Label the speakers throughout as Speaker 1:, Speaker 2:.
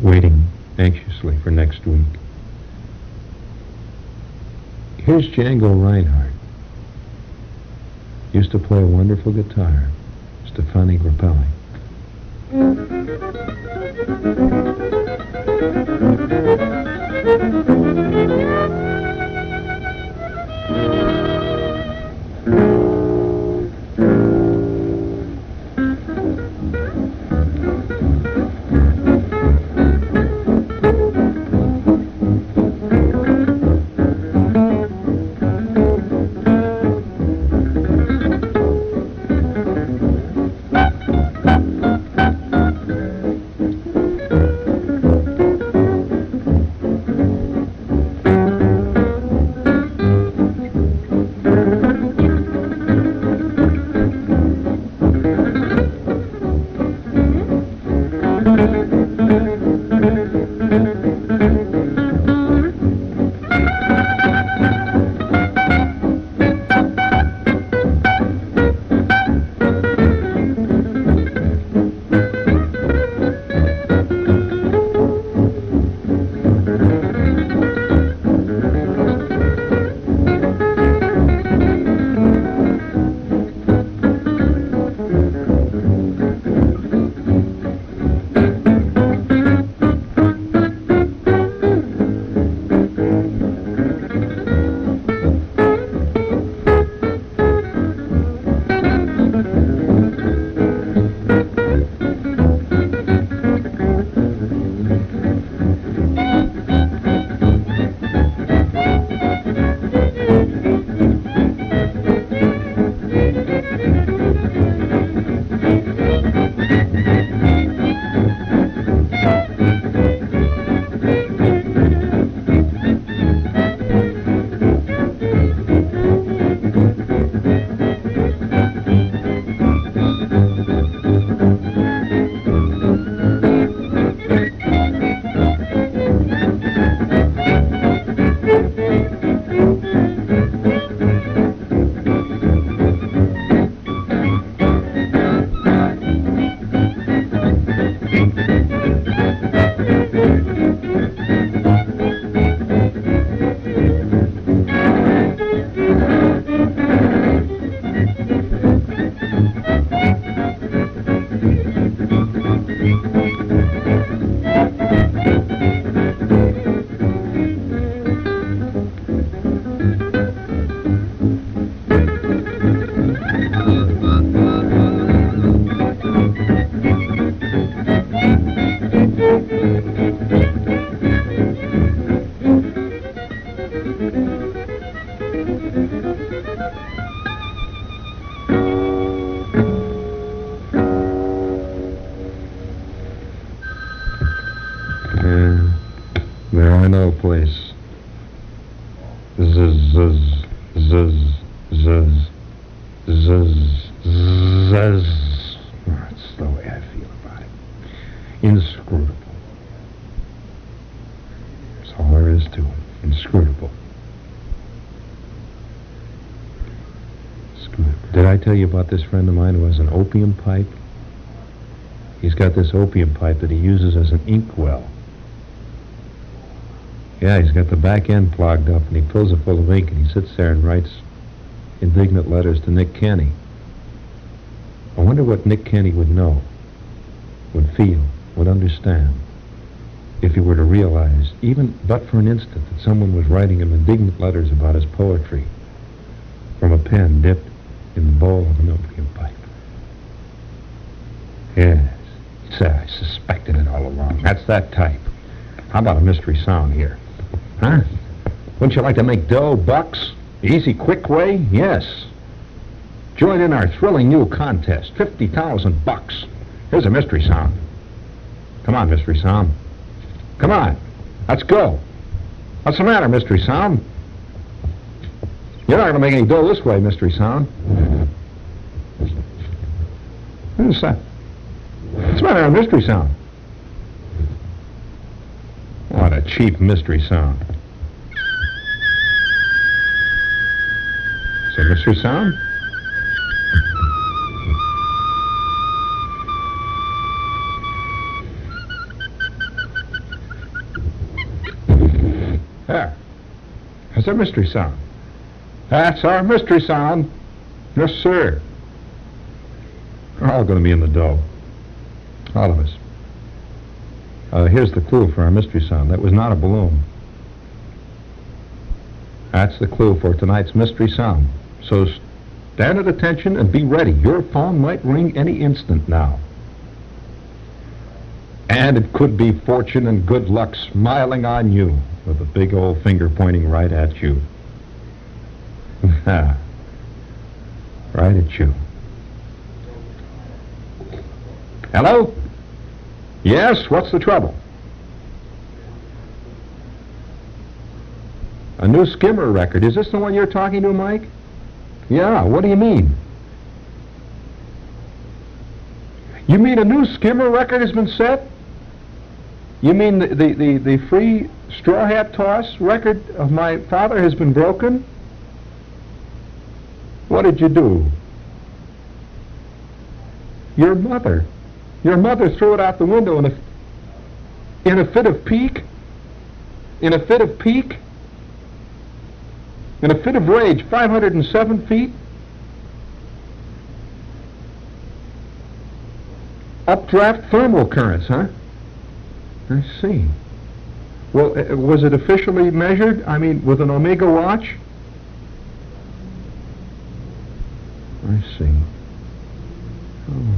Speaker 1: waiting anxiously for next week. Here's Django Reinhardt. Used to play a wonderful guitar, Stefani Grappelli. There I know a place. Zuzz, zuzz, zuzz, zuzz, zuzz, zuzz. That's the way I feel about it. Inscrutable. That's all there is to it. Inscrutable. Did I tell you about this friend of mine who has an opium pipe? He's got this opium pipe that he uses as an inkwell. Yeah, he's got the back end clogged up, and he fills it full of ink, and he sits there and writes indignant letters to Nick Kenny. I wonder what Nick Kenny would know, would feel, would understand, if he were to realize, even but for an instant, that someone was writing him indignant letters about his poetry from a pen dipped in the bowl of an opium pipe. Yes, I suspected it all along. That's that type. How about a mystery sound here? Huh? Wouldn't you like to make dough, bucks? Easy, quick way? Yes. Join in our thrilling new contest. $50,000. Here's a mystery sound. Come on, mystery sound. Come on. Let's go. What's the matter, mystery sound? You're not going to make any dough this way, mystery sound. What is that? What's the matter, mystery sound? What a cheap mystery sound. Is that mystery sound? There. That's our mystery sound. That's our mystery sound. Yes, sir. We're all going to be in the dough. All of us. Here's the clue for our mystery sound. That was not a balloon. That's the clue for tonight's mystery sound. So stand at attention and be ready. Your phone might ring any instant now. And it could be fortune and good luck smiling on you with a big old finger pointing right at you. Right at you. Hello? Yes, what's the trouble? A new skimmer record. Is this the one you're talking to, Mike? Yeah, what do you mean? You mean a new skimmer record has been set? You mean the free straw hat toss record of my father has been broken? What did you do? Your mother threw it out the window in a fit of pique? In a fit of pique? In a fit of rage, 507 feet? Updraft thermal currents, huh? I see. Well, was it officially measured? I mean, with an Omega watch? I see. Oh.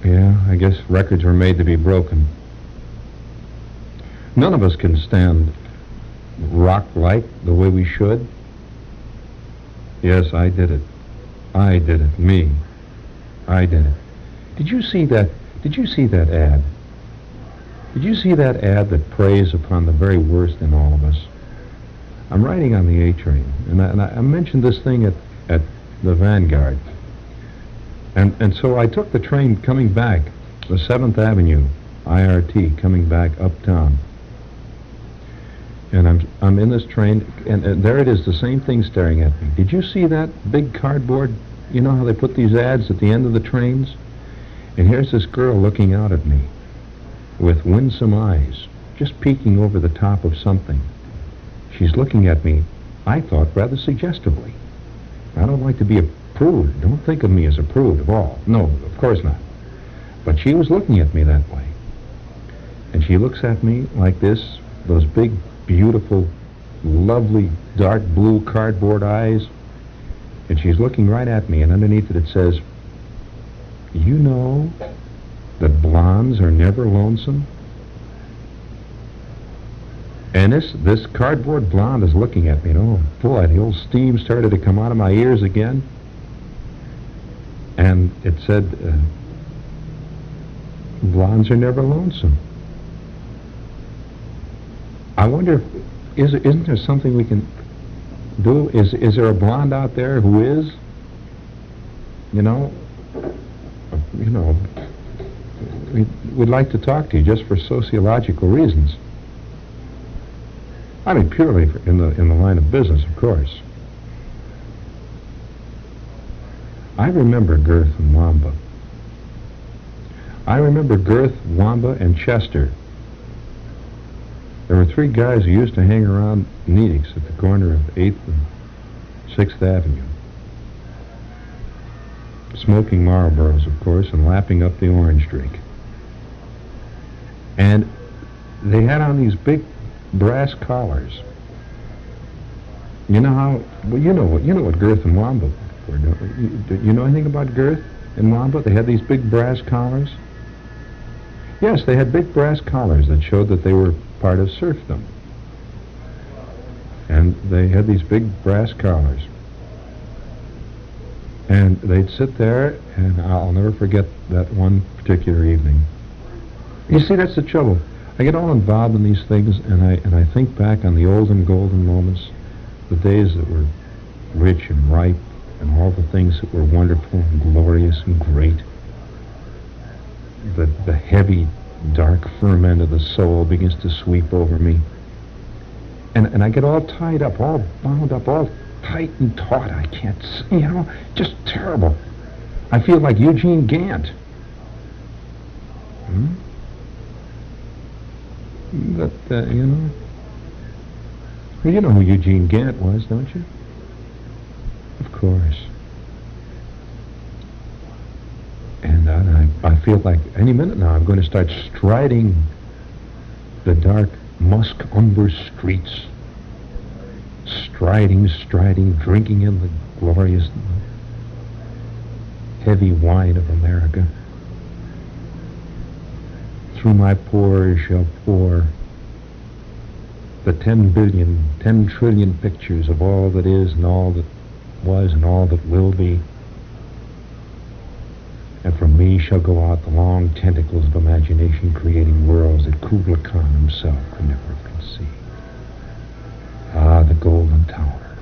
Speaker 1: Yeah, I guess records were made to be broken. None of us can stand rock light the way we should. Yes, I did it. I did it. Me. I did it. Did you see that ad? Did you see that ad that preys upon the very worst in all of us? I'm riding on the A train, and I mentioned this thing at the Vanguard. And so I took the train coming back, the 7th Avenue, IRT, coming back uptown. And I'm in this train, and there it is, the same thing staring at me. Did you see that big cardboard? You know how they put these ads at the end of the trains? And here's this girl looking out at me with winsome eyes, just peeking over the top of something. She's looking at me, I thought, rather suggestively. I don't like to be a prude. Don't think of me as a prude at all. No, of course not. But she was looking at me that way. And she looks at me like this, those big, beautiful, lovely, dark blue cardboard eyes. And she's looking right at me, and underneath it says, "You know that blondes are never lonesome?" And this cardboard blonde is looking at me, and oh boy, the old steam started to come out of my ears again. And it said, "Blondes are never lonesome." I wonder, isn't there something we can do? Is there a blonde out there who is? We'd like to talk to you just for sociological reasons. I mean, purely in the line of business, of course. I remember Girth and Wamba. I remember Girth, Wamba, and Chester. There were 3 guys who used to hang around Nedick's at the corner of 8th and 6th Avenue. Smoking Marlboros, of course, and lapping up the orange drink. And they had on these big brass collars. You know how? Well, you know what Girth and Wamba were doing. Do you know anything about Girth and Wamba? They had these big brass collars. Yes, they had big brass collars that showed that they were part of serfdom. And they had these big brass collars. And they'd sit there, and I'll never forget that one particular evening. You see, that's the trouble. I get all involved in these things, and I think back on the olden golden moments, the days that were rich and ripe, and all the things that were wonderful and glorious and great. The heavy, dark ferment of the soul begins to sweep over me. And I get all tied up, all bound up, all tight and taut. I can't see, just terrible. I feel like Eugene Gant. But, you know... Well, you know who Eugene Gant was, don't you? Of course. And I feel like any minute now I'm going to start striding the dark musk-umber streets. Striding, drinking in the glorious heavy wine of America. Through my pores shall pour the 10 trillion pictures of all that is and all that was and all that will be. And from me shall go out the long tentacles of imagination, creating worlds that Kubla Khan himself could never have conceived. Ah, the golden tower,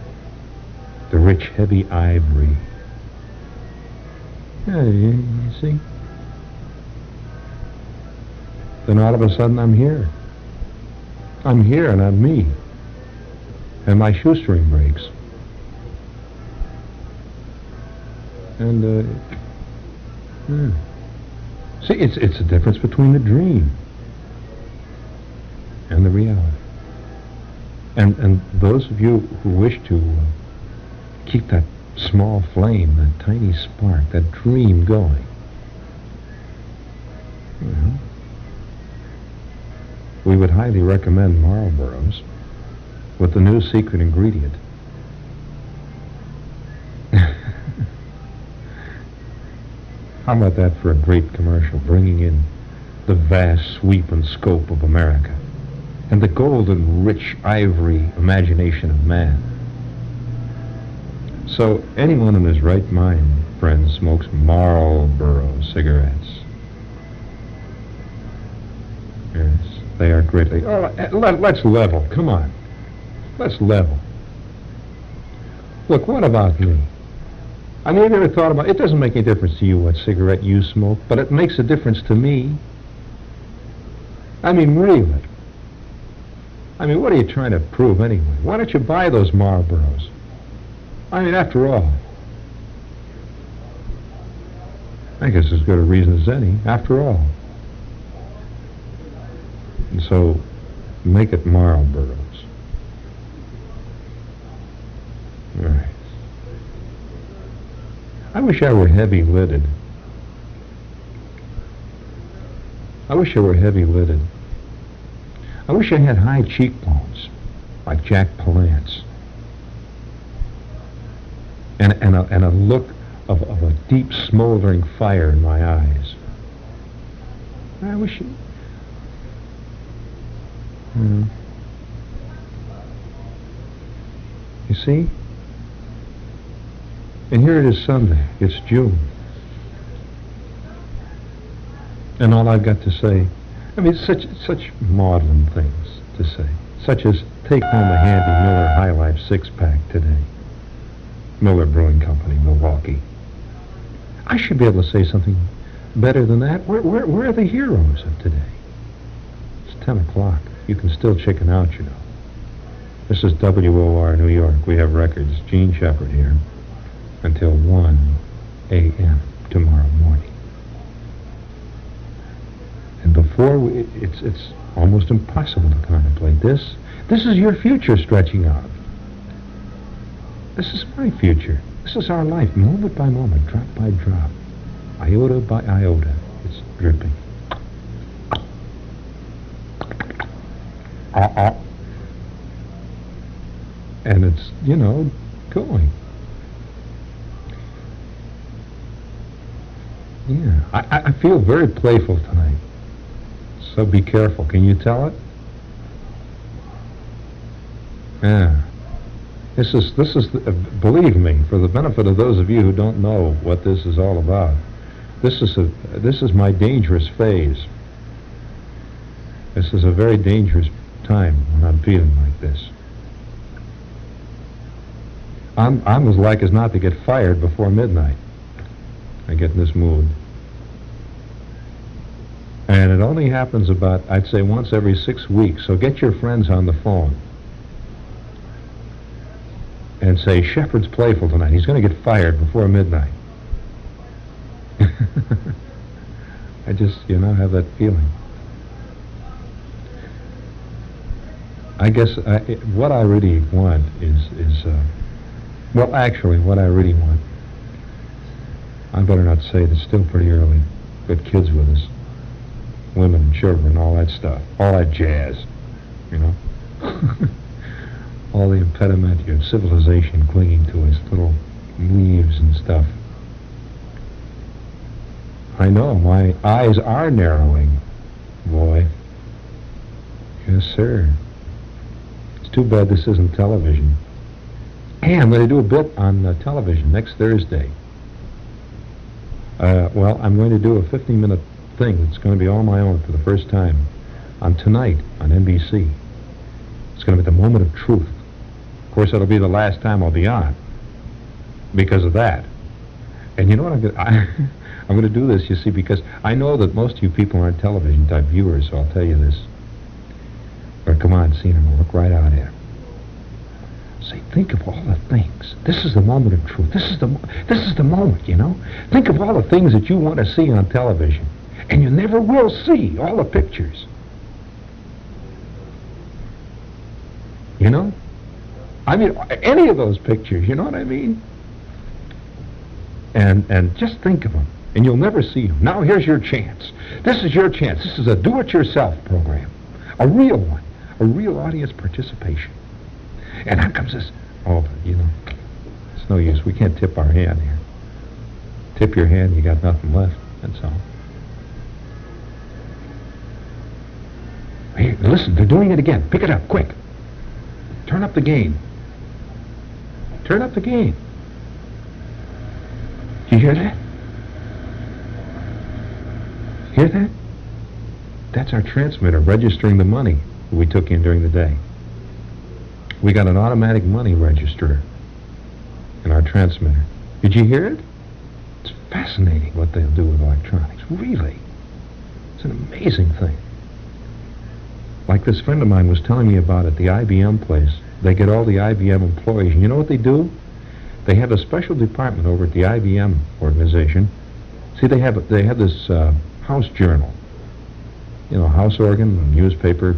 Speaker 1: the rich, heavy ivory. Yeah, you see? Then all of a sudden I'm here. I'm here and I'm me. And my shoestring breaks. And, See, it's the difference between the dream and the reality. And those of you who wish to keep that small flame, that tiny spark, that dream going, we would highly recommend Marlboros with the new secret ingredient. How about that for a great commercial, bringing in the vast sweep and scope of America and the golden, rich, ivory imagination of man? So anyone in his right mind, friends, smokes Marlboro cigarettes. Yes, they are greatly... Oh, let's level. Come on. Let's level. Look, what about me? I mean, have you ever thought about... It doesn't make any difference to you what cigarette you smoke, but it makes a difference to me. I mean, really. I mean, what are you trying to prove anyway? Why don't you buy those Marlboros? I mean, after all, I guess as good a reason as any, after all. And so, make it Marlboros. All right. I wish I were heavy-lidded. I wish I were heavy-lidded. I wish I had high cheekbones, like Jack Palance. And a look of a deep smoldering fire in my eyes. I wish it... You see? And here it is Sunday. It's June. And all I've got to say, I mean, such maudlin things to say, such as take home a handy Miller High Life 6-pack today. Miller Brewing Company, Milwaukee. I should be able to say something better than that. Where are the heroes of today? It's 10 o'clock. You can still chicken out, you know. This is WOR New York. We have records. Gene Shepard here. Until 1 a.m. tomorrow morning. And before it's almost impossible to contemplate this. This is your future stretching out. This is my future. This is our life, moment by moment, drop by drop, iota by iota. It's dripping. And it's, you know, going. Yeah, I feel very playful tonight. So be careful. Can you tell it? Yeah. This is believe me, for the benefit of those of you who don't know what this is all about, this is my dangerous phase. This is a very dangerous time when I'm feeling like this. I'm as like as not to get fired before midnight. I get in this mood. And it only happens about, I'd say, once every 6 weeks. So get your friends on the phone and say, Shepard's playful tonight. He's going to get fired before midnight. I just, have that feeling. I guess what I really want is well, actually, what I really want, I better not say it, it's still pretty early. Got kids with us, women and children, all that stuff, all that jazz, you know. All the impediment of civilization clinging to its little leaves and stuff. I know, my eyes are narrowing, boy. Yes, sir. It's too bad this isn't television. Hey, I'm going to do a bit on television next Thursday. Well, I'm going to do a 15-minute thing that's going to be all my own for the first time on tonight on NBC. It's going to be the moment of truth. Of course, it'll be the last time I'll be on because of that. And you know what I'm going to... I'm going to do this, you see, because I know that most of you people aren't television-type viewers, so I'll tell you this. But come on, see him. Look right out here. Say, think of all the things. This is the moment of truth. This is the moment, you know. Think of all the things that you want to see on television, and you never will see all the pictures. You know? I mean, any of those pictures, you know what I mean? And just think of them, and you'll never see them. Now here's your chance. This is your chance. This is a do-it-yourself program, a real one, a real audience participation. And how comes this? Oh, you know, it's no use. We can't tip our hand here. Tip your hand, you got nothing left. That's all. Hey, listen, they're doing it again. Pick it up, quick. Turn up the gain. Turn up the gain. You hear that? Hear that? That's our transmitter registering the money that we took in during the day. We got an automatic money register in our transmitter. Did you hear it? It's fascinating what they'll do with electronics. Really. It's an amazing thing. Like this friend of mine was telling me about at the IBM place. They get all the IBM employees. And you know what they do? They have a special department over at the IBM organization. See, they have this house journal. You know, house organ, newspaper,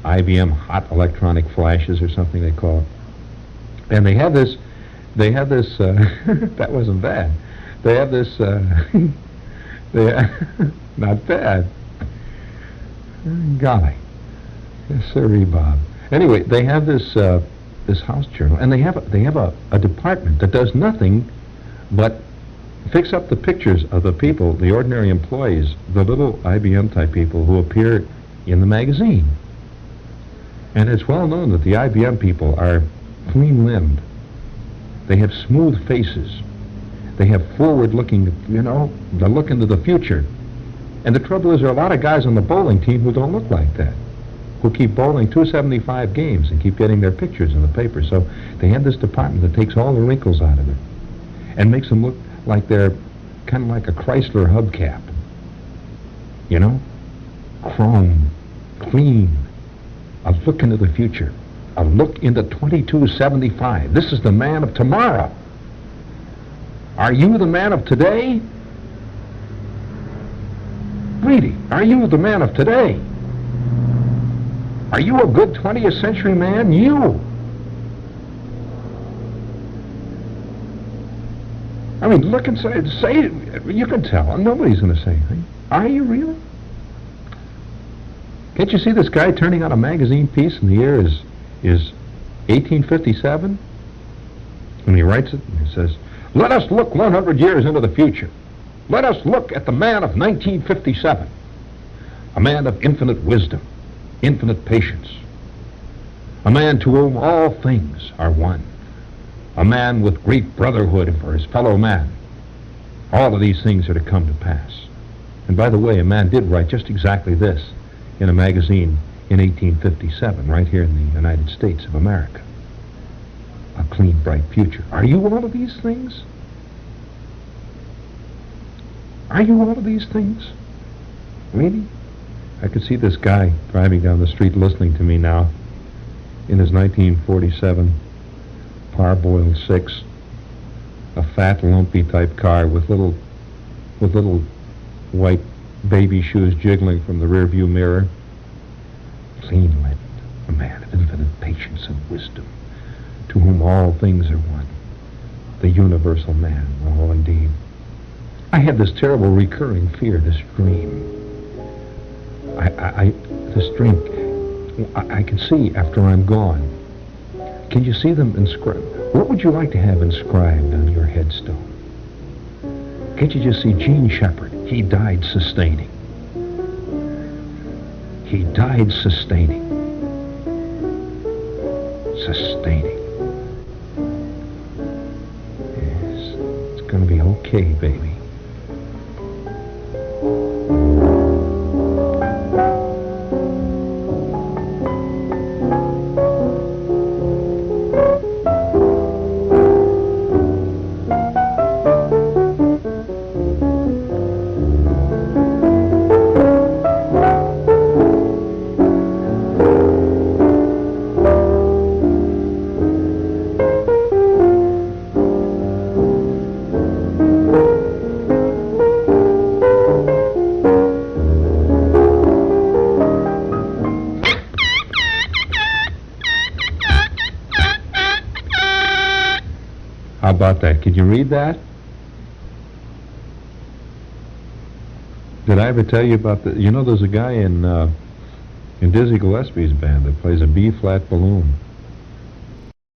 Speaker 1: IBM hot electronic flashes or something they call it. And they have this, that wasn't bad. They have this, not bad. Golly. Yes, sirree, Bob. Anyway, they have this house journal, and they have a department that does nothing but fix up the pictures of the people, the ordinary employees, the little IBM type people who appear in the magazine. And it's well known that the IBM people are clean-limbed. They have smooth faces. They have forward-looking, you know, they look into the future. And the trouble is there are a lot of guys on the bowling team who don't look like that, who keep bowling 275 games and keep getting their pictures in the paper. So they have this department that takes all the wrinkles out of it and makes them look like they're kind of like a Chrysler hubcap. You know? Chrome, clean. A look into the future. A look into 2275. This is the man of tomorrow. Are you the man of today? Really, are you the man of today? Are you a good 20th century man? You. I mean, look and say, you can tell. Nobody's going to say anything. Are you really? Can't you see this guy turning out a magazine piece and the year is 1857? And he writes it and he says, let us look 100 years into the future. Let us look at the man of 1957. A man of infinite wisdom, infinite patience. A man to whom all things are one. A man with great brotherhood for his fellow man. All of these things are to come to pass. And by the way, a man did write just exactly this in a magazine in 1857, right here in the United States of America. A clean, bright future. Are you all of these things? Are you all of these things? Really? I could see this guy driving down the street listening to me now in his 1947 parboiled 6, a fat, lumpy type car with little white baby shoes jiggling from the rear view mirror. Clean-lipped, a man of infinite patience and wisdom, to whom all things are one, the universal man. Oh, indeed. I had this terrible recurring fear, this dream. This dream, I can see after I'm gone. Can you see them inscribed? What would you like to have inscribed on your headstone? Can't you just see Gene Shepherd? He died sustaining. He died sustaining. Sustaining. Yes, it's going to be okay, baby. How about that? Could you read that? Did I ever tell you about the... You know, there's a guy in Dizzy Gillespie's band that plays a B-flat balloon.